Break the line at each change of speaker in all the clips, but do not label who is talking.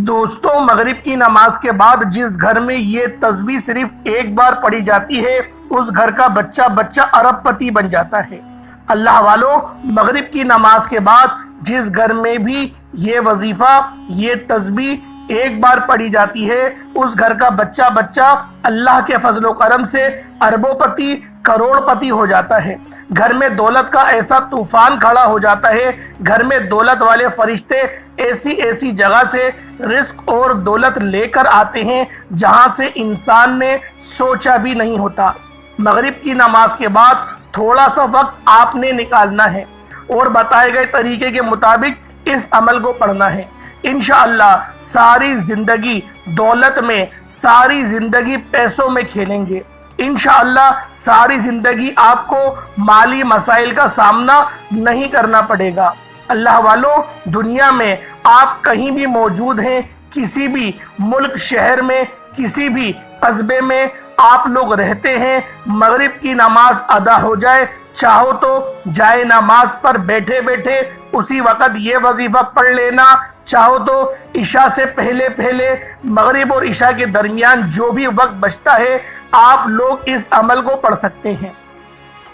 دوستوں، مغرب کی نماز کے بعد جس گھر میں یہ تسبیح صرف ایک بار پڑھی جاتی ہے اس گھر کا بچہ ارب پتی بن جاتا ہے۔ اللہ والو، مغرب کی نماز کے بعد جس گھر میں بھی یہ وظیفہ، یہ تسبیح ایک بار پڑھی جاتی ہے اس گھر کا بچہ اللہ کے فضل و کرم سے اربوں پتی، کروڑ پتی ہو جاتا ہے۔ گھر میں دولت کا ایسا طوفان کھڑا ہو جاتا ہے، گھر میں دولت والے فرشتے ایسی جگہ سے رزق اور دولت لے کر آتے ہیں جہاں سے انسان نے سوچا بھی نہیں ہوتا۔ مغرب کی نماز کے بعد تھوڑا سا وقت آپ نے نکالنا ہے اور بتائے گئے طریقے کے مطابق اس عمل کو پڑھنا ہے۔ انشاءاللہ ساری زندگی دولت میں، ساری زندگی پیسوں میں کھیلیں گے۔ انشاءاللہ ساری زندگی آپ کو مالی مسائل کا سامنا نہیں کرنا پڑے گا۔ اللہ والو، دنیا میں آپ کہیں بھی موجود ہیں، کسی بھی ملک، شہر میں، کسی بھی قصبے میں آپ لوگ رہتے ہیں، مغرب کی نماز ادا ہو جائے، چاہو تو جائے نماز پر بیٹھے بیٹھے اسی وقت یہ وظیفہ پڑھ لینا، چاہو تو عشاء سے پہلے مغرب اور عشاء کے درمیان جو بھی وقت بچتا ہے آپ لوگ اس عمل کو پڑھ سکتے ہیں۔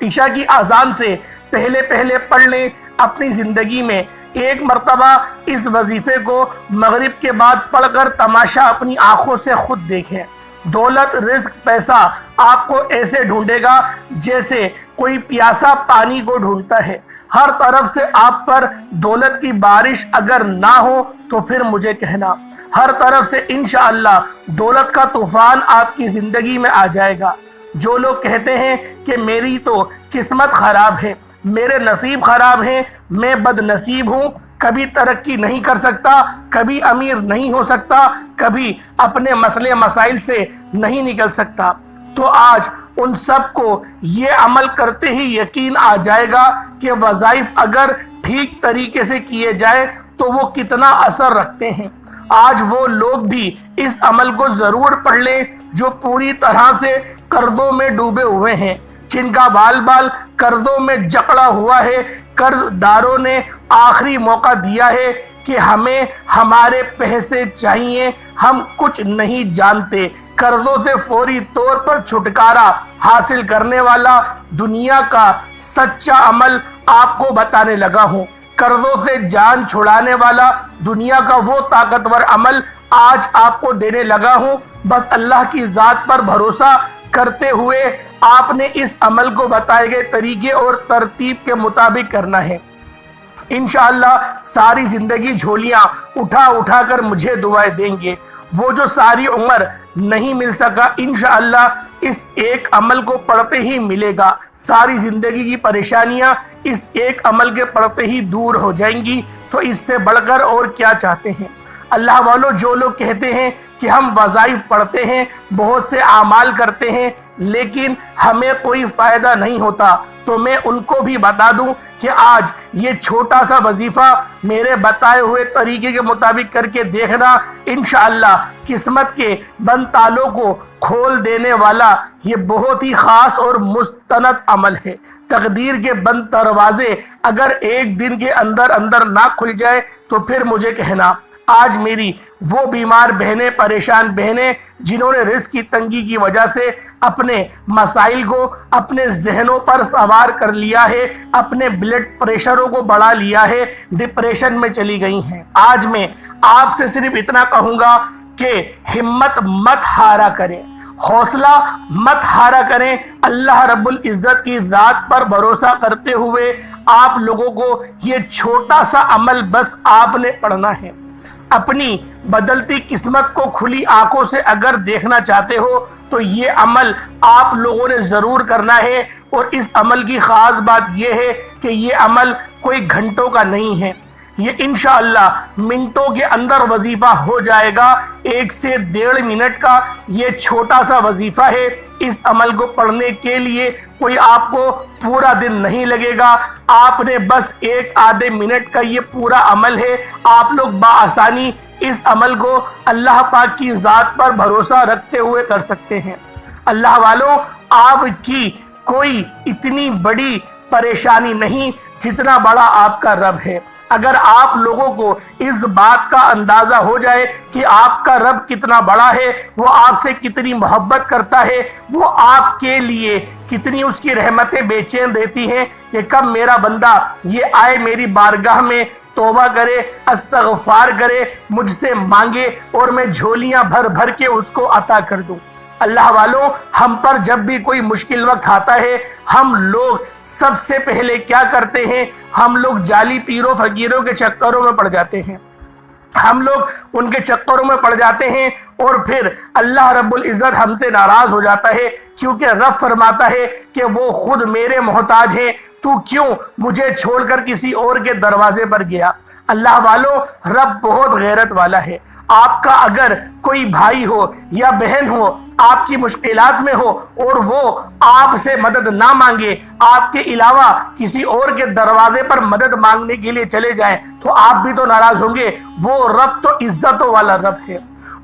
عشاء کی اذان سے پہلے پڑھ لیں۔ اپنی زندگی میں ایک مرتبہ اس وظیفے کو مغرب کے بعد پڑھ کر تماشا اپنی آنکھوں سے خود دیکھیں۔ دولت، رزق، پیسہ آپ کو ایسے ڈھونڈے گا جیسے کوئی پیاسا پانی کو ڈھونڈتا ہے۔ ہر طرف سے آپ پر دولت کی بارش اگر نہ ہو تو پھر مجھے کہنا۔ ہر طرف سے انشاءاللہ دولت کا طوفان آپ کی زندگی میں آ جائے گا۔ جو لوگ کہتے ہیں کہ میری تو قسمت خراب ہے، میرے نصیب خراب ہیں، میں بد نصیب ہوں، کبھی ترقی نہیں کر سکتا، کبھی امیر نہیں ہو سکتا، کبھی اپنے مسئلے مسائل سے نہیں نکل سکتا، تو آج ان سب کو یہ عمل کرتے ہی یقین آ جائے گا کہ وظائف اگر ٹھیک طریقے سے کیے جائے تو وہ کتنا اثر رکھتے ہیں۔ آج وہ لوگ بھی اس عمل کو ضرور پڑھ لیں جو پوری طرح سے قرضوں میں ڈوبے ہوئے ہیں، جن کا بال قرضوں میں جکڑا ہوا ہے۔ قرض داروں نے آخری موقع دیا ہے کہ ہمیں ہمارے پیسے چاہیے، ہم کچھ نہیں جانتے۔ قرضوں سے فوری طور پر چھٹکارا حاصل کرنے والا دنیا کا سچا عمل آپ کو بتانے لگا ہوں۔ قرضوں سے جان چھڑانے والا دنیا کا وہ طاقتور عمل آج آپ کو دینے لگا ہوں۔ بس اللہ کی ذات پر بھروسہ کرتے ہوئے آپ نے اس عمل کو بتائے گئے طریقے اور ترتیب کے مطابق کرنا ہے۔ انشاءاللہ ساری زندگی جھولیاں اٹھا کر مجھے دعائیں دیں گے۔ وہ جو ساری عمر نہیں مل سکا، انشاءاللہ اس ایک عمل کو پڑھتے ہی ملے گا۔ ساری زندگی کی پریشانیاں اس ایک عمل کے پڑھتے ہی دور ہو جائیں گی، تو اس سے بڑھ کر اور کیا چاہتے ہیں؟ اللہ والو، جو لوگ کہتے ہیں کہ ہم وظائف پڑھتے ہیں، بہت سے اعمال کرتے ہیں لیکن ہمیں کوئی فائدہ نہیں ہوتا، تو میں ان کو بھی بتا دوں کہ آج یہ چھوٹا سا وظیفہ میرے بتائے ہوئے طریقے کے مطابق کر کے دیکھنا، انشاءاللہ قسمت کے بند تالوں کو کھول دینے والا یہ بہت ہی خاص اور مستند عمل ہے۔ تقدیر کے بند دروازے اگر ایک دن کے اندر نہ کھل جائے تو پھر مجھے کہنا۔ آج میری وہ بیمار بہنیں، پریشان بہنیں جنہوں نے رزق کی تنگی کی وجہ سے اپنے مسائل کو اپنے ذہنوں پر سوار کر لیا ہے، اپنے بلڈ پریشروں کو بڑھا لیا ہے، ڈپریشن میں چلی گئی ہیں، آج میں آپ سے صرف اتنا کہوں گا کہ ہمت مت ہارا کریں، حوصلہ مت ہارا کریں۔ اللہ رب العزت کی ذات پر بھروسہ کرتے ہوئے آپ لوگوں کو یہ چھوٹا سا عمل بس آپ نے پڑھنا ہے۔ اپنی بدلتی قسمت کو کھلی آنکھوں سے اگر دیکھنا چاہتے ہو تو یہ عمل آپ لوگوں نے ضرور کرنا ہے، اور اس عمل کی خاص بات یہ ہے کہ یہ عمل کوئی گھنٹوں کا نہیں ہے، یہ انشاءاللہ منٹوں کے اندر وظیفہ ہو جائے گا۔ 1 سے 1.5 منٹ کا یہ چھوٹا سا وظیفہ ہے۔ اس عمل کو پڑھنے کے لیے کوئی آپ کو پورا دن نہیں لگے گا، آپ نے بس 1 آدھے منٹ کا یہ پورا عمل ہے۔ آپ لوگ بآسانی اس عمل کو اللہ پاک کی ذات پر بھروسہ رکھتے ہوئے کر سکتے ہیں۔ اللہ والوں، آپ کی کوئی اتنی بڑی پریشانی نہیں جتنا بڑا آپ کا رب ہے۔ اگر آپ لوگوں کو اس بات کا اندازہ ہو جائے کہ آپ کا رب کتنا بڑا ہے، وہ آپ سے کتنی محبت کرتا ہے، وہ آپ کے لیے کتنی اس کی رحمتیں بے چین دیتی ہیں کہ کب میرا بندہ یہ آئے میری بارگاہ میں، توبہ کرے، استغفار کرے، مجھ سے مانگے اور میں جھولیاں بھر بھر کے اس کو عطا کر دوں۔ اللہ والوں، ہم پر جب بھی کوئی مشکل وقت آتا ہے، ہم لوگ سب سے پہلے کیا کرتے ہیں؟ ہم لوگ جعلی پیروں فقیروں کے چکروں میں پڑ جاتے ہیں، ہم لوگ ان کے چکروں میں پڑ جاتے ہیں، اور پھر اللہ رب العزت ہم سے ناراض ہو جاتا ہے، کیونکہ رب فرماتا ہے کہ وہ خود میرے محتاج ہیں، تو کیوں مجھے چھوڑ کر کسی اور کے دروازے پر گیا؟ اللہ والوں، رب بہت غیرت والا ہے۔ آپ کا اگر کوئی بھائی ہو یا بہن ہو، آپ کی مشکلات میں ہو، اور وہ آپ سے مدد نہ مانگے، آپ کے علاوہ کسی اور کے دروازے پر مدد مانگنے کے لیے چلے جائیں، تو آپ بھی تو ناراض ہوں گے۔ وہ رب تو عزتوں والا رب ہے،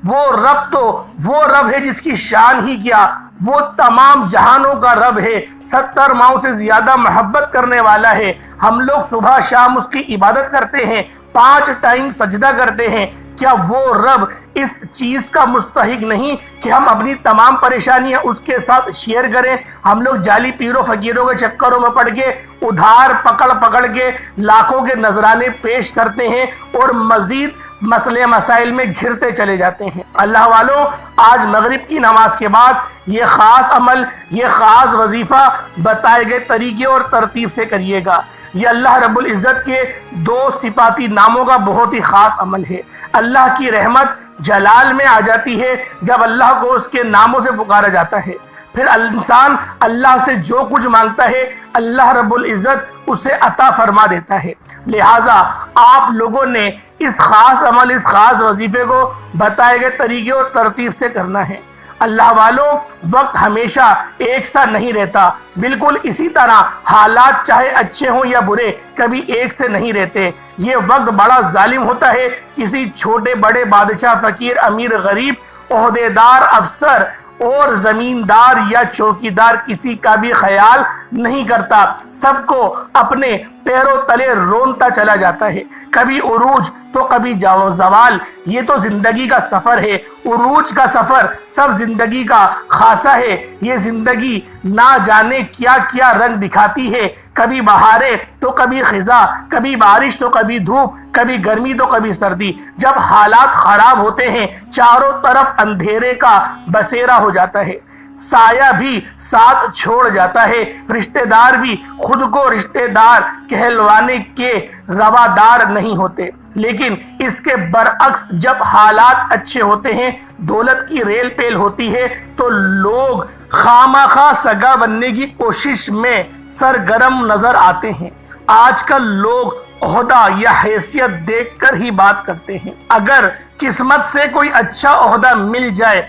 وہ رب ہے جس کی شان ہی کیا، وہ تمام جہانوں کا رب ہے، 70 ماؤں سے زیادہ محبت کرنے والا ہے۔ ہم لوگ صبح شام اس کی عبادت کرتے ہیں، 5 ٹائم سجدہ کرتے ہیں۔ کیا وہ رب اس چیز کا مستحق نہیں کہ ہم اپنی تمام پریشانیاں اس کے ساتھ شیئر کریں؟ ہم لوگ جعلی پیروں فقیروں کے چکروں میں پڑ کے ادھار پکڑ کے لاکھوں کے نذرانے پیش کرتے ہیں اور مزید مسئلے مسائل میں گھرتے چلے جاتے ہیں۔ اللہ والوں، آج مغرب کی نماز کے بعد یہ خاص عمل، یہ خاص وظیفہ بتائے گئے طریقے اور ترتیب سے کریے گا۔ یہ اللہ رب العزت کے 2 صفاتی ناموں کا بہت ہی خاص عمل ہے۔ اللہ کی رحمت جلال میں آ جاتی ہے جب اللہ کو اس کے ناموں سے پکارا جاتا ہے۔ پھر انسان اللہ سے جو کچھ مانگتا ہے، اللہ رب العزت اسے عطا فرما دیتا ہے۔ لہٰذا آپ لوگوں نے اس خاص عمل، اس خاص وظیفے کو بتائے گئے طریقے اور ترتیب سے کرنا ہے۔ اللہ والوں، وقت ہمیشہ ایک سا نہیں رہتا، بالکل اسی طرح حالات چاہے اچھے ہوں یا برے، کبھی ایک سے نہیں رہتے۔ یہ وقت بڑا ظالم ہوتا ہے، کسی چھوٹے بڑے بادشاہ، فقیر، امیر، غریب، عہدیدار، افسر اور زمیندار یا چوکیدار کسی کا بھی خیال نہیں کرتا، سب کو اپنے پیروں تلے رونتا چلا جاتا ہے، کبھی عروج تو کبھی زوال۔ یہ تو زندگی کا سفر ہے، عروج کا سفر سب زندگی کا خاصہ ہے۔ یہ زندگی نہ جانے کیا کیا رنگ دکھاتی ہے، کبھی بہاریں تو کبھی خزاں، کبھی بارش تو کبھی دھوپ، کبھی گرمی تو کبھی سردی۔ جب حالات خراب ہوتے ہیں، چاروں طرف اندھیرے کا بسیرا ہو جاتا ہے، سایہ بھی ساتھ چھوڑ جاتا ہے، رشتہ دار بھی خود کو رشتہ دار کہلوانے کے روادار نہیں ہوتے۔ لیکن اس کے برعکس جب حالات اچھے ہوتے ہیں، دولت کی ریل پیل ہوتی ہے، تو لوگ خامخواہ سگا بننے کی کوشش میں سرگرم نظر آتے ہیں۔ آج کل لوگ عہدہ یا حیثیت دیکھ کر ہی بات کرتے ہیں۔ اگر قسمت سے کوئی اچھا عہدہ مل جائے،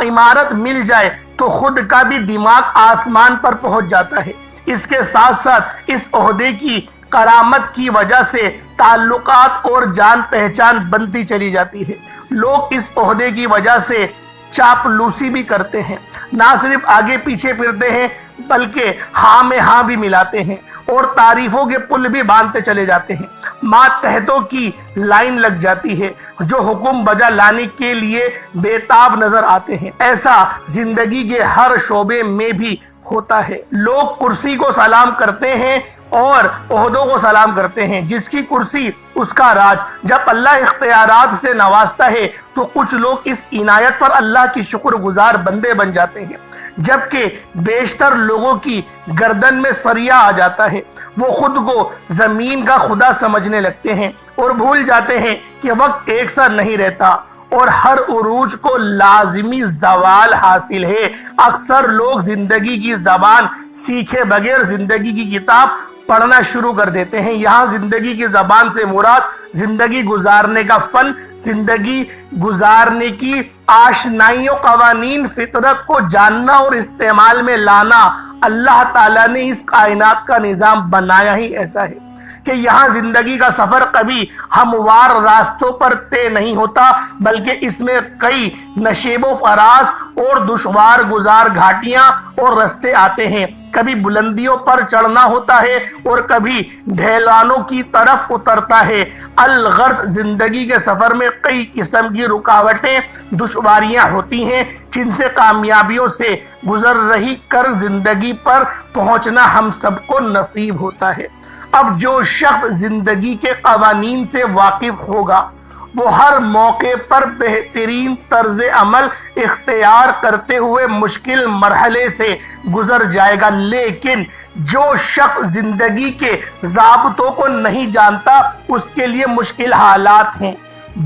عمارت مل جائے، تو خود کا بھی دماغ آسمان پر پہنچ جاتا ہے۔ اس کے ساتھ ساتھ اس عہدے کی کرامت کی وجہ سے تعلقات اور جان پہچان بنتی چلی جاتی ہے۔ لوگ اس عہدے کی وجہ سے چاپلوسی بھی کرتے ہیں، نہ صرف آگے پیچھے پھرتے ہیں بلکہ ہاں میں ہاں بھی ملاتے ہیں اور تعریفوں کے پل بھی باندھتے چلے جاتے ہیں۔ ماتحتوں کی لائن لگ جاتی ہے جو حکم بجا لانے کے لیے بےتاب نظر آتے ہیں۔ ایسا زندگی کے ہر شعبے میں بھی ہوتا ہے۔ لوگ کرسی کو سلام کرتے ہیں اور عہدوں کو سلام کرتے ہیں، جس کی کرسی اس کا راج۔ جب اللہ اختیارات سے نوازتا ہے تو کچھ لوگ اس عنایت پر اللہ کی شکر گزار بندے بن جاتے ہیں، جبکہ بیشتر لوگوں کی گردن میں سریا آ جاتا ہے۔ وہ خود کو زمین کا خدا سمجھنے لگتے ہیں اور بھول جاتے ہیں کہ وقت ایک سا نہیں رہتا اور ہر عروج کو لازمی زوال حاصل ہے۔ اکثر لوگ زندگی کی زبان سیکھے بغیر زندگی کی کتاب پڑھنا شروع کر دیتے ہیں۔ یہاں زندگی کی زبان سے مراد زندگی گزارنے کا فن، زندگی گزارنے کی آشنائی و قوانین، فطرت کو جاننا اور استعمال میں لانا۔ اللہ تعالیٰ نے اس کائنات کا نظام بنایا ہی ایسا ہے۔ کہ یہاں زندگی کا سفر کبھی ہموار راستوں پر طے نہیں ہوتا، بلکہ اس میں کئی نشیب و فراز اور دشوار گزار گھاٹیاں اور رستے آتے ہیں۔ کبھی بلندیوں پر چڑھنا ہوتا ہے اور کبھی ڈھلانوں کی طرف اترتا ہے۔ الغرض زندگی کے سفر میں کئی قسم کی رکاوٹیں، دشواریاں ہوتی ہیں، جن سے کامیابیوں سے گزر رہی کر زندگی پر پہنچنا ہم سب کو نصیب ہوتا ہے۔ اب جو شخص زندگی کے قوانین سے واقف ہوگا وہ ہر موقع پر بہترین طرز عمل اختیار کرتے ہوئے مشکل مرحلے سے گزر جائے گا، لیکن جو شخص زندگی کے ضابطوں کو نہیں جانتا اس کے لیے مشکل حالات ہیں،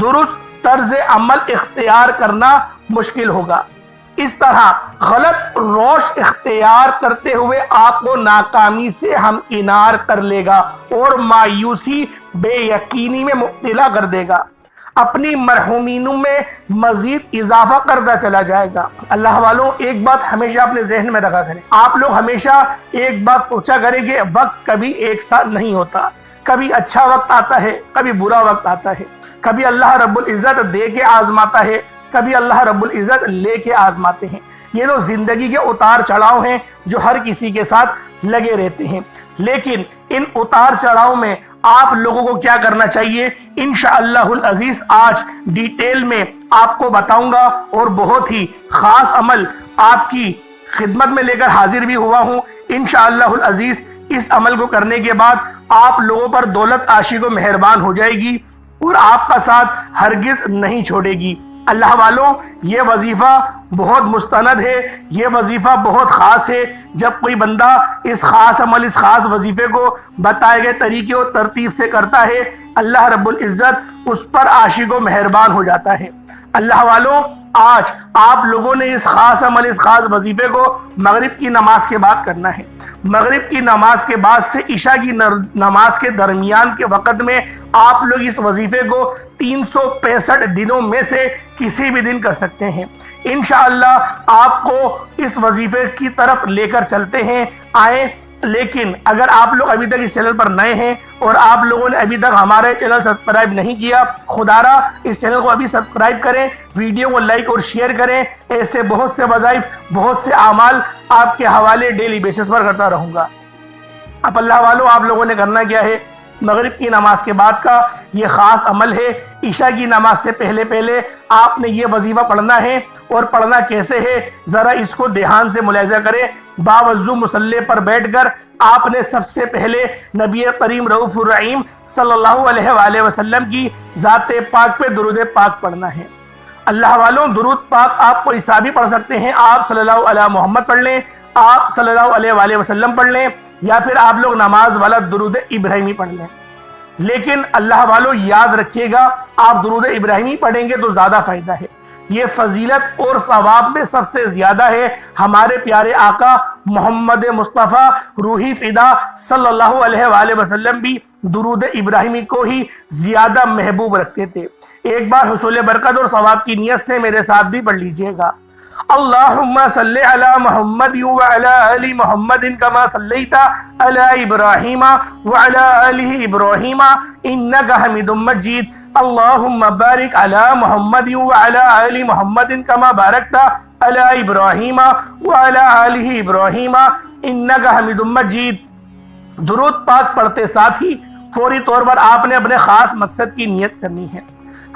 درست طرز عمل اختیار کرنا مشکل ہوگا۔ اس طرح غلط روش اختیار کرتے ہوئے آپ کو ناکامی سے ہمکنار کر لے گا اور مایوسی بے یقینی میں مبتلا کر دے گا، اپنی مرحومینوں میں مزید اضافہ کرتا چلا جائے گا۔ اللہ والوں، ایک بات ہمیشہ اپنے ذہن میں رکھا کریں، آپ لوگ ہمیشہ ایک بات سوچا کریں کہ وقت کبھی ایک ساتھ نہیں ہوتا، کبھی اچھا وقت آتا ہے، کبھی برا وقت آتا ہے، کبھی اللہ رب العزت دے کے آزماتا ہے، کبھی اللہ رب العزت لے کے آزماتے ہیں۔ یہ تو زندگی کے اتار چڑھاؤ ہیں جو ہر کسی کے ساتھ لگے رہتے ہیں، لیکن ان اتار چڑھاؤ میں آپ لوگوں کو کیا کرنا چاہیے، انشاءاللہ العزیز آج ڈیٹیل میں آپ کو بتاؤں گا، اور بہت ہی خاص عمل آپ کی خدمت میں لے کر حاضر بھی ہوا ہوں۔ انشاءاللہ العزیز اس عمل کو کرنے کے بعد آپ لوگوں پر دولت عاشق و مہربان ہو جائے گی اور آپ کا ساتھ ہرگز نہیں چھوڑے گی۔ اللہ والوں، یہ وظیفہ بہت مستند ہے، یہ وظیفہ بہت خاص ہے۔ جب کوئی بندہ اس خاص عمل، اس خاص وظیفے کو بتائے گئے طریقے اور ترتیب سے کرتا ہے، اللہ رب العزت اس پر عاشق و مہربان ہو جاتا ہے۔ اللہ والوں، آج آپ لوگوں نے اس خاص عمل، اس خاص وظیفے کو مغرب کی نماز کے بعد کرنا ہے۔ مغرب کی نماز کے بعد سے عشاء کی نماز کے درمیان کے وقت میں آپ لوگ اس وظیفے کو 365 دنوں میں سے کسی بھی دن کر سکتے ہیں۔ انشاءاللہ آپ کو اس وظیفے کی طرف لے کر چلتے ہیں، آئیں۔ لیکن اگر آپ لوگ ابھی تک اس چینل پر نئے ہیں اور آپ لوگوں نے ابھی تک ہمارے چینل سبسکرائب نہیں کیا، خدا را اس چینل کو ابھی سبسکرائب کریں، ویڈیو کو لائک اور شیئر کریں۔ ایسے بہت سے وظائف، بہت سے اعمال آپ کے حوالے ڈیلی بیسس پر کرتا رہوں گا۔ اب اللہ والوں، آپ لوگوں نے کرنا کیا ہے، مغرب کی نماز کے بعد کا یہ خاص عمل ہے۔ عشاء کی نماز سے پہلے آپ نے یہ وظیفہ پڑھنا ہے، اور پڑھنا کیسے ہے ذرا اس کو دھیان سے ملاحظہ کریں۔ باوضو مصلی پر بیٹھ کر آپ نے سب سے پہلے نبی کریم رؤوف الرحیم صلی اللہ علیہ وآلہ وسلم کی ذات پاک پہ درود پاک پڑھنا ہے۔ اللہ والوں، درود پاک آپ کو ایسا بھی پڑھ سکتے ہیں، آپ صلی اللہ علیہ محمد پڑھ لیں، آپ صلی اللہ علیہ وآلہ وسلم پڑھ لیں، یا پھر آپ لوگ نماز والا درود ابراہیمی پڑھ لیں۔ لیکن اللہ والوں یاد رکھیے گا، آپ درود ابراہیمی پڑھیں گے تو زیادہ فائدہ ہے، یہ فضیلت اور ثواب میں سب سے زیادہ ہے۔ ہمارے پیارے آقا محمد مصطفیٰ روحی فدا صلی اللہ علیہ وآلہ وسلم بھی درود ابراہیمی کو ہی زیادہ محبوب رکھتے تھے۔ ایک بار حصول برکت اور ثواب کی نیت سے میرے ساتھ بھی پڑھ لیجئے گا۔ اللہم صلی علی محمد وعلی آل محمد کما صلیت علی ابراہیم وعلی آل ابراہیم انکا حمید مجید۔ اللہم بارک علی محمد وعلی آل محمد کما بارکت علی ابراہیم وعلی آل ابراہیم انکا حمید مجید۔ درود پاک پڑھتے ساتھ ہی فوری طور پر آپ نے اپنے خاص مقصد کی نیت کرنی ہے۔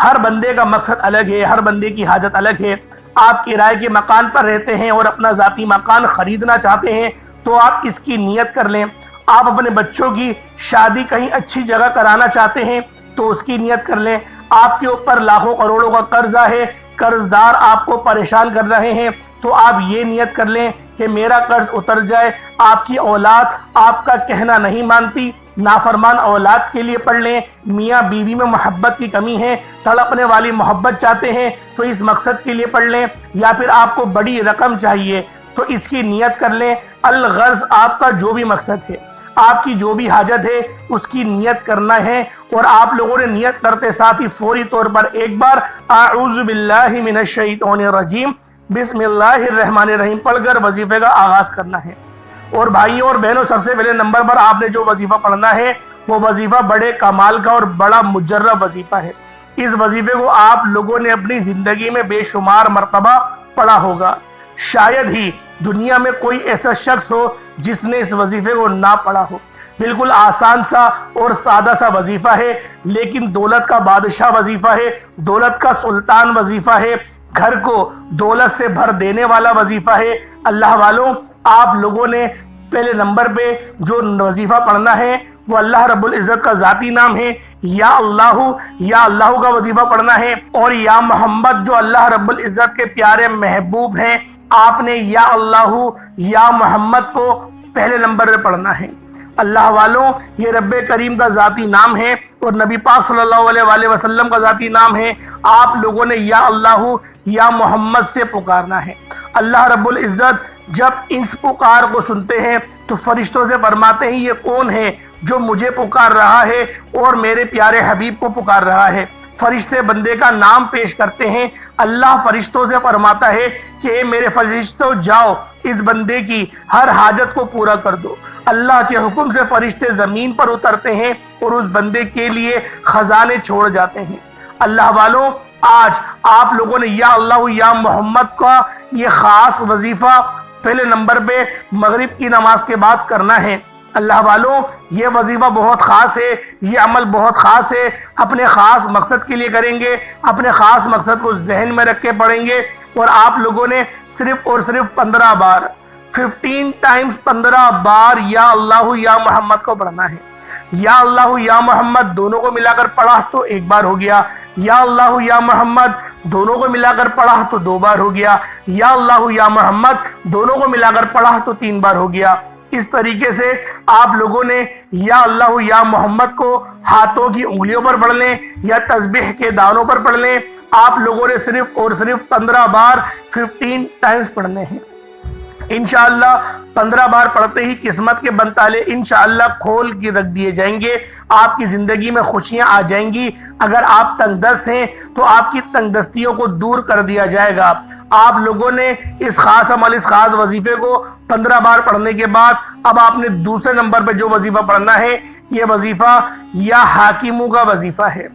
ہر بندے کا مقصد الگ ہے، ہر بندے کی حاجت الگ ہے۔ آپ کرائے کے مکان پر رہتے ہیں اور اپنا ذاتی مکان خریدنا چاہتے ہیں تو آپ اس کی نیت کر لیں۔ آپ اپنے بچوں کی شادی کہیں اچھی جگہ کرانا چاہتے ہیں تو اس کی نیت کر لیں۔ آپ کے اوپر لاکھوں کروڑوں کا قرضہ ہے، قرض دار آپ کو پریشان کر رہے ہیں تو آپ یہ نیت کر لیں کہ میرا قرض اتر جائے۔ آپ کی اولاد آپ کا کہنا نہیں مانتی، نافرمان اولاد کے لیے پڑھ لیں۔ میاں بیوی میں محبت کی کمی ہے، تڑپنے والی محبت چاہتے ہیں تو اس مقصد کے لیے پڑھ لیں۔ یا پھر آپ کو بڑی رقم چاہیے تو اس کی نیت کر لیں۔ الغرض آپ کا جو بھی مقصد ہے، آپ کی جو بھی حاجت ہے، اس کی نیت کرنا ہے۔ اور آپ لوگوں نے نیت کرتے ساتھ ہی فوری طور پر ایک بار اعوذ باللہ من الشیطان الرجیم بسم اللہ الرحمن الرحیم پڑھ کر وظیفے کا آغاز کرنا ہے۔ اور بھائیوں اور بہنوں، سب سے پہلے نمبر پر آپ نے جو وظیفہ پڑھنا ہے وہ وظیفہ بڑے کمال کا اور بڑا مجرب وظیفہ ہے۔ اس وظیفے کو آپ لوگوں نے اپنی زندگی میں بے شمار مرتبہ پڑھا ہوگا، شاید ہی دنیا میں کوئی ایسا شخص ہو جس نے اس وظیفے کو نہ پڑھا ہو۔ بالکل آسان سا اور سادہ سا وظیفہ ہے، لیکن دولت کا بادشاہ وظیفہ ہے، دولت کا سلطان وظیفہ ہے، گھر کو دولت سے بھر دینے والا وظیفہ ہے۔ اللہ والوں، آپ لوگوں نے پہلے نمبر پہ جو وظیفہ پڑھنا ہے وہ اللہ رب العزت کا ذاتی نام ہے، یا اللہ کا وظیفہ پڑھنا ہے، اور یا محمد جو اللہ رب العزت کے پیارے محبوب ہیں، آپ نے یا اللہ یا محمد کو پہلے نمبر پہ پڑھنا ہے۔ اللہ والوں، یہ رب کریم کا ذاتی نام ہے اور نبی پاک صلی اللہ علیہ وآلہ وسلم کا ذاتی نام ہے۔ آپ لوگوں نے یا اللہ یا محمد سے پکارنا ہے۔ اللہ رب العزت جب اس پکار کو سنتے ہیں تو فرشتوں سے فرماتے ہیں، یہ کون ہے جو مجھے پکار رہا ہے اور میرے پیارے حبیب کو پکار رہا ہے؟ فرشتے بندے کا نام پیش کرتے ہیں۔ اللہ فرشتوں سے فرماتا ہے کہ اے میرے فرشتوں، جاؤ اس بندے کی ہر حاجت کو پورا کر دو۔ اللہ کے حکم سے فرشتے زمین پر اترتے ہیں اور اس بندے کے لیے خزانے چھوڑ جاتے ہیں۔ اللہ والوں، آج آپ لوگوں نے یا اللہ یا محمد کا یہ خاص وظیفہ پہلے نمبر پہ مغرب کی نماز کے بعد کرنا ہے۔ اللہ والوں، یہ وظیفہ بہت خاص ہے، یہ عمل بہت خاص ہے، اپنے خاص مقصد کے لیے کریں گے، اپنے خاص مقصد کو ذہن میں رکھ کے پڑھیں گے، اور آپ لوگوں نے صرف اور صرف 15 بار 15 ٹائمز 15 بار یا اللہ یا محمد کو پڑھنا ہے۔ یا اللہ یا محمد دونوں کو ملا کر پڑھا تو ایک بار ہو گیا، یا اللہ یا محمد دونوں کو ملا کر پڑھا تو 2 بار ہو گیا، یا اللہ یا محمد دونوں کو ملا کر پڑھا تو 3 بار ہو گیا۔ اس طریقے سے آپ لوگوں نے یا اللہ یا محمد کو ہاتھوں کی انگلیوں پر پڑھ لیں یا تسبیح کے دانوں پر پڑھ لیں۔ آپ لوگوں نے صرف اور صرف 15 بار 15 ٹائمز پڑھنے ہیں۔ انشاءاللہ 15 بار پڑھتے ہی قسمت کے بنتالے انشاءاللہ کھول کے رکھ دیے جائیں گے، آپ کی زندگی میں خوشیاں آ جائیں گی۔ اگر آپ تنگ دست ہیں تو آپ کی تنگ دستیوں کو دور کر دیا جائے گا۔ آپ لوگوں نے اس خاص عمل، اس خاص وظیفے کو 15 بار پڑھنے کے بعد اب آپ نے دوسرے نمبر پہ جو وظیفہ پڑھنا ہے، یہ وظیفہ یا حاکموں کا وظیفہ ہے۔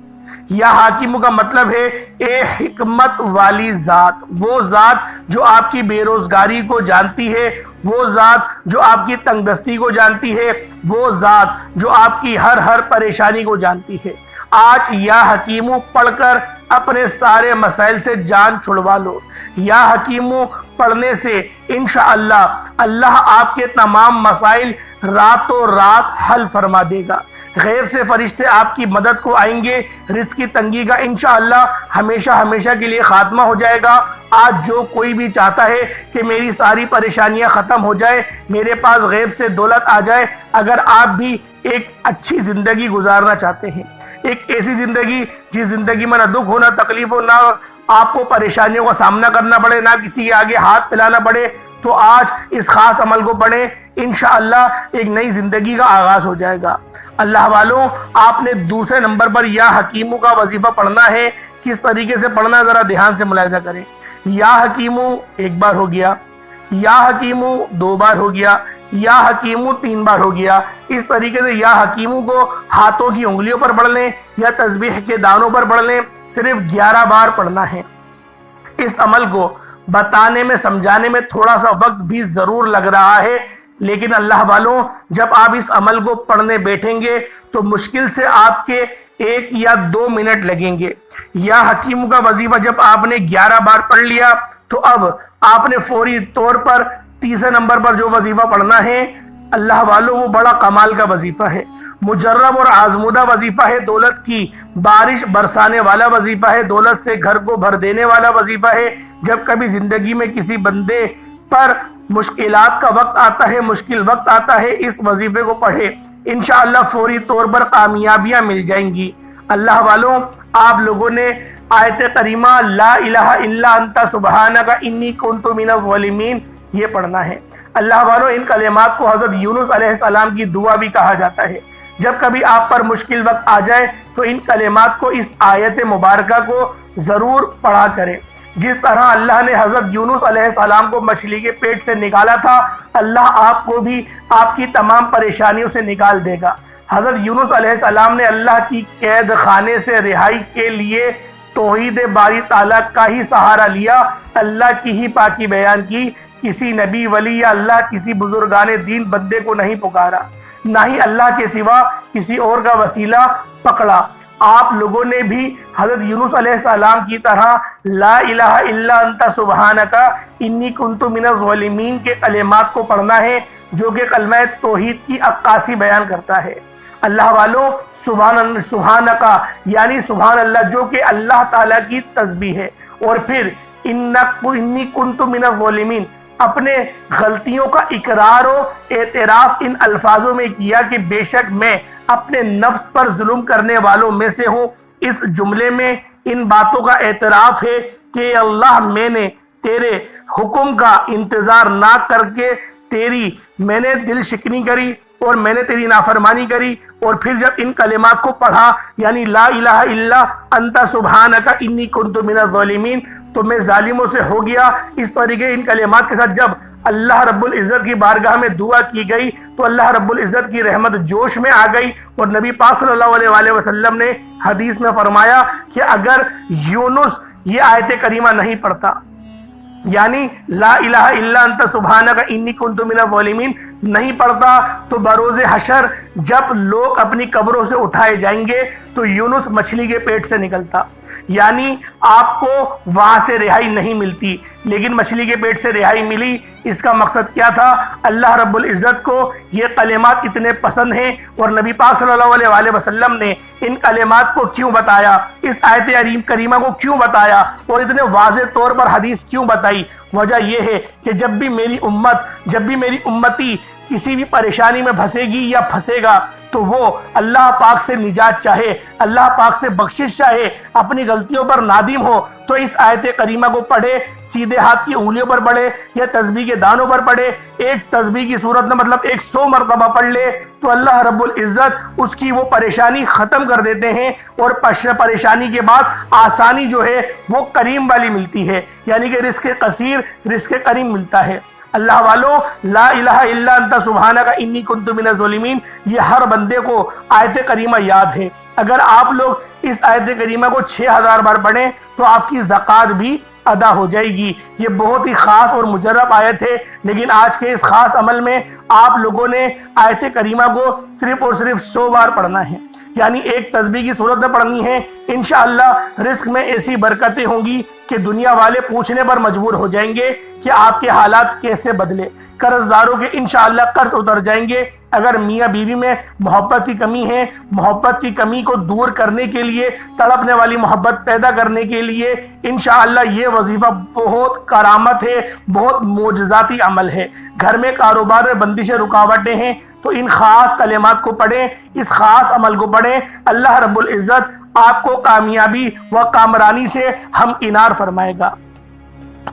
یا حاکموں کا مطلب ہے اے حکمت والی ذات، وہ ذات جو آپ کی بے روزگاری کو جانتی ہے، وہ ذات جو آپ کی تنگ دستی کو جانتی ہے، وہ ذات جو آپ کی ہر پریشانی کو جانتی ہے۔ آج یا حکیموں پڑھ کر اپنے سارے مسائل سے جان چھڑوا لو۔ یا حکیموں پڑھنے سے انشاءاللہ اللہ آپ کے تمام مسائل راتوں رات حل فرما دے گا۔ غیب سے فرشتے آپ کی مدد کو آئیں گے، رزق کی تنگی کا انشاءاللہ ہمیشہ کے لیے خاتمہ ہو جائے گا۔ آج جو کوئی بھی چاہتا ہے کہ میری ساری پریشانیاں ختم ہو جائے، میرے پاس غیب سے دولت آ جائے، اگر آپ بھی ایک اچھی زندگی گزارنا چاہتے ہیں، ایک ایسی زندگی جس زندگی میں نہ دکھ ہو، نہ تکلیف ہو، نہ آپ کو پریشانیوں کا سامنا کرنا پڑے، نہ کسی کے آگے ہاتھ پھیلانا پڑے، تو آج اس خاص عمل کو پڑھیں، انشاءاللہ ایک نئی زندگی کا آغاز ہو جائے گا۔ اللہ والوں، آپ نے دوسرے نمبر پر یا حکیموں کا وظیفہ پڑھنا ہے۔ کس طریقے سے پڑھنا ذرا دھیان سے ملاحظہ کریں۔ یا حکیموں 1 بار ہو گیا، یا حکیموں 2 بار ہو گیا، یا حکیموں 3 بار ہو گیا۔ اس طریقے سے یا حکیموں کو ہاتھوں کی انگلیوں پر پڑھ لیں یا تسبیح کے دانوں پر پڑھ لیں، صرف 11 بار پڑھنا ہے۔ اس عمل کو بتانے میں، سمجھانے میں تھوڑا سا وقت بھی ضرور لگ رہا ہے، لیکن اللہ والوں، جب آپ اس عمل کو پڑھنے بیٹھیں گے تو مشکل سے آپ کے 1 یا 2 منٹ لگیں گے۔ یا حکیموں کا وظیفہ جب آپ نے 11 بار پڑھ لیا تو اب آپ نے فوری طور پر تیسرے نمبر پر جو وظیفہ پڑھنا ہے، اللہ والوں، وہ بڑا کمال کا وظیفہ ہے، مجرب اور آزمودہ وظیفہ ہے، دولت کی بارش برسانے والا وظیفہ ہے، دولت سے گھر کو بھر دینے والا وظیفہ ہے۔ جب کبھی زندگی میں کسی بندے پر مشکلات کا وقت آتا ہے، مشکل وقت آتا ہے، اس وظیفے کو پڑھے، انشاءاللہ فوری طور پر کامیابیاں مل جائیں گی۔ اللہ والوں، آپ لوگوں نے آیت کریمہ لا الہ الا انت سبحانک انی کنت من الظالمین یہ پڑھنا ہے۔ اللہ والوں، ان کلمات کو حضرت یونس علیہ السلام کی دعا بھی کہا جاتا ہے۔ جب کبھی آپ پر مشکل وقت آ جائے تو ان کلمات کو، اس آیت مبارکہ کو ضرور پڑھا کریں۔ جس طرح اللہ نے حضرت یونس علیہ السلام کو مچھلی کے پیٹ سے نکالا تھا، اللہ آپ کو بھی آپ کی تمام پریشانیوں سے نکال دے گا۔ حضرت یونس علیہ السلام نے اللہ کی قید خانے سے رہائی کے لیے توحید باری تعالیٰ کا ہی سہارا لیا، اللہ کی ہی پاکی بیان کی، کسی نبی ولی یا اللہ کسی بزرگان دین بندے کو نہیں پکارا، نہ ہی اللہ کے سوا کسی اور کا وسیلہ پکڑا۔ آپ لوگوں نے بھی حضرت یونس علیہ السلام کی طرح لا الہ الا انت سبحانک انی کنت من الظالمین کے کلمات کو پڑھنا ہے، جو کہ کلمہ توحید کی عکاسی بیان کرتا ہے۔ اللہ والوں، سبحانکا یعنی سبحان اللہ، جو کہ اللہ تعالیٰ کی تسبیح ہے، اور پھر انی کنت من الظالمین، اپنے غلطیوں کا اقرار و اعتراف ان الفاظوں میں کیا کہ بے شک میں اپنے نفس پر ظلم کرنے والوں میں سے ہوں۔ اس جملے میں ان باتوں کا اعتراف ہے کہ اللہ میں نے تیرے حکم کا انتظار نہ کر کے میں نے دل شکنی کری اور میں نے تیری نافرمانی کری، اور پھر جب ان کلمات کو پڑھا یعنی لا الہ الا انت سبحانک انی کنت من الظالمین، تو میں ظالموں سے ہو گیا۔ اس طریقے ان کلمات کے ساتھ جب اللہ رب العزت کی بارگاہ میں دعا کی گئی تو اللہ رب العزت کی رحمت جوش میں آ گئی، اور نبی پاک صلی اللہ علیہ وآلہ وسلم نے حدیث میں فرمایا کہ اگر یونس یہ آیت کریمہ نہیں پڑھتا، یعنی لا الہ الا انت سبحانک انی کنت من الظالمین نہیں پڑھتا، تو بروز حشر جب لوگ اپنی قبروں سے اٹھائے جائیں گے تو یونس مچھلی کے پیٹ سے نکلتا، یعنی آپ کو وہاں سے رہائی نہیں ملتی، لیکن مچھلی کے پیٹ سے رہائی ملی۔ اس کا مقصد کیا تھا؟ اللہ رب العزت کو یہ کلمات اتنے پسند ہیں، اور نبی پاک صلی اللہ علیہ وآلہ وسلم نے ان کلمات کو کیوں بتایا، اس آیت کریمہ کو کیوں بتایا، اور اتنے واضح طور پر حدیث کیوں بتائی؟ وجہ یہ ہے کہ جب بھی میری امتی کسی بھی پریشانی میں پھنسے گی یا پھنسے گا تو وہ اللہ پاک سے نجات چاہے، اللہ پاک سے بخشش چاہے، اپنی غلطیوں پر نادم ہو، تو اس آیت کریمہ کو پڑھے، سیدھے ہاتھ کی انگلیوں پر پڑھے یا تسبیح کے دانوں پر پڑھے، ایک تسبیح کی صورت میں مطلب 100 مرتبہ پڑھ لے تو اللہ رب العزت اس کی وہ پریشانی ختم کر دیتے ہیں، اور پریشانی کے بعد آسانی جو ہے وہ کریم والی ملتی ہے، یعنی کہ رزق قصیر، رزق کریم ملتا ہے۔ اللہ والوں، لا الہ الا انت سبحانک انی کنت من الظالمین یہ ہر بندے کو آیت کریمہ یاد ہے۔ اگر آپ لوگ اس آیت کریمہ کو 6000 بار پڑھیں تو آپ کی زکوٰۃ بھی ادا ہو جائے گی۔ یہ بہت ہی خاص اور مجرب آیت ہے، لیکن آج کے اس خاص عمل میں آپ لوگوں نے آیت کریمہ کو صرف اور صرف 100 بار پڑھنا ہے، یعنی ایک تسبیح کی صورت میں پڑھنی ہے۔ انشاءاللہ رزق میں ایسی برکتیں ہوں گی کہ دنیا والے پوچھنے پر مجبور ہو جائیں گے کہ آپ کے حالات کیسے بدلے، قرض داروں کے انشاءاللہ قرض اتر جائیں گے۔ اگر میاں بیوی میں محبت کی کمی ہے، محبت کی کمی کو دور کرنے کے لیے، تڑپنے والی محبت پیدا کرنے کے لیے انشاءاللہ یہ وظیفہ بہت کرامت ہے، بہت معجزاتی عمل ہے۔ گھر میں کاروبار میں بندشیں رکاوٹیں ہیں تو ان خاص کلمات کو پڑھیں، اس خاص عمل کو پڑھیں، اللہ رب العزت آپ کو کامیابی و کامرانی سے ہمکنار فرمائے گا۔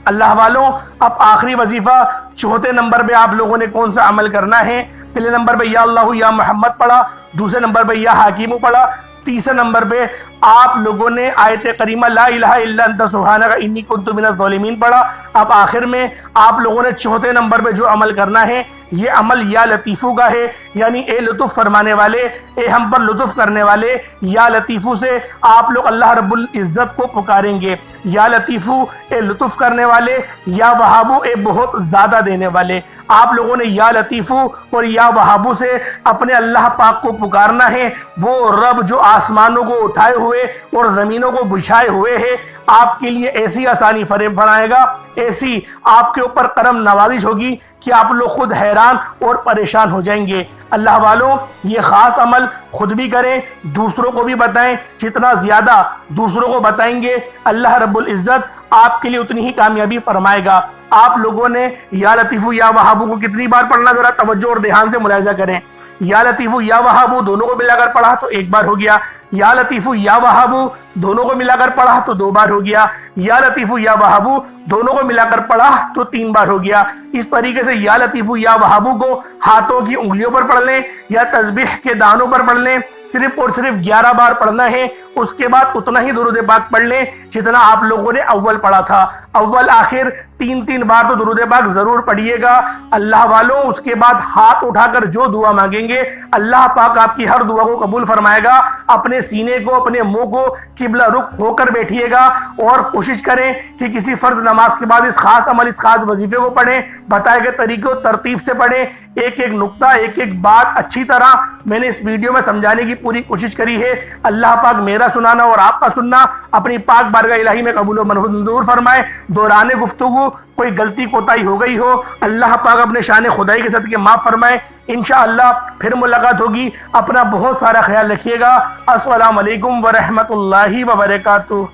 اللہ والوں، اب آخری وظیفہ 4 نمبر پہ آپ لوگوں نے کون سا عمل کرنا ہے؟ پہلے نمبر پہ یا اللہ یا محمد پڑھا، دوسرے نمبر پہ یا حکیم پڑھا، تیسرے نمبر پہ آپ لوگوں نے آیت کریمہ لا الہ الا انت سبحانک انی کنت من الظالمین پڑھا۔ اب آخر میں آپ لوگوں نے 4 نمبر پہ جو عمل کرنا ہے یہ عمل یا لطیفو کا ہے، یعنی اے لطف فرمانے والے، اے ہم پر لطف کرنے والے، یا لطیفو سے آپ لوگ اللہ رب العزت کو پکاریں گے۔ یا لطیفو اے لطف کرنے والے، یا وہابو اے بہت زیادہ دینے والے۔ آپ لوگوں نے یا لطیفو اور یا وہابو سے اپنے اللہ پاک کو پکارنا ہے، وہ رب جو آسمانوں کو اٹھائے ہوئے اور زمینوں کو بچھائے ہوئے ہے، آپ کے لیے ایسی آسانی فریب فرمائے گا، ایسی آپ کے اوپر کرم نوازش ہوگی کہ آپ لوگ خود حیران اور پریشان ہو جائیں گے۔ اللہ والوں، یہ خاص عمل خود بھی کریں، دوسروں کو بھی بتائیں، جتنا زیادہ دوسروں کو بتائیں گے اللہ رب العزت آپ کے لیے اتنی ہی کامیابی فرمائے گا۔ آپ لوگوں نے یا لطیفو یا وہابو کو کتنی بار پڑھنا، ذرا توجہ اور دھیان سے ملاحظہ کریں۔ یا لطیفو یا وہابو دونوں کو ملا کر پڑھا تو 1 بار ہو گیا، یا لطیفو یا وہابو دونوں کو ملا کر پڑھا تو 2 بار ہو گیا، یا لطیفو یا وہابو دونوں کو ملا کر پڑھا تو 3 بار ہو گیا۔ اس طریقے سے یا لطیفو یا وہابو کو ہاتھوں کی انگلیوں پر پڑھ لیں یا تسبیح کے دانوں پر پڑھ لیں، صرف اور صرف 11 بار پڑھنا ہے۔ اس کے بعد اتنا ہی درود پاک پڑھ لیں جتنا آپ لوگوں نے اول پڑھا تھا، اول آخر 3 بار تو درود پاک ضرور پڑھیے گا۔ اللہ والوں اس کے بعد ہاتھ اٹھا کر جو دعا مانگیں گے اللہ پاک آپ کی ہر دعا کو قبول فرمائے گا۔ اپنے سینے کو اپنے منہ کو قبلہ رخ ہو کر بیٹھیے گا اور کوشش کریں کہ کسی فرض نماز کے بعد اس خاص عمل اس خاص وظیفے کو پڑھیں، بتائے گئے طریقے و ترتیب سے پڑھیں، ایک ایک نقطہ ایک ایک بات اچھی طرح میں نے اس ویڈیو میں سمجھانے کی پوری کوشش کری ہے۔ اللہ پاک میرا سنانا اور آپ کا سننا اپنی پاک بارگاہ الہی میں قبول و منظور فرمائے۔ دوران گفتگو کوئی غلطی کوتاہی ہو گئی ہو اللہ پاک اپنے شان خدائی کے صدقے معاف فرمائے۔ انشاءاللہ پھر ملاقات ہوگی۔ اپنا بہت سارا خیال رکھیے گا۔ السلام علیکم ورحمۃ اللہ وبرکاتہ۔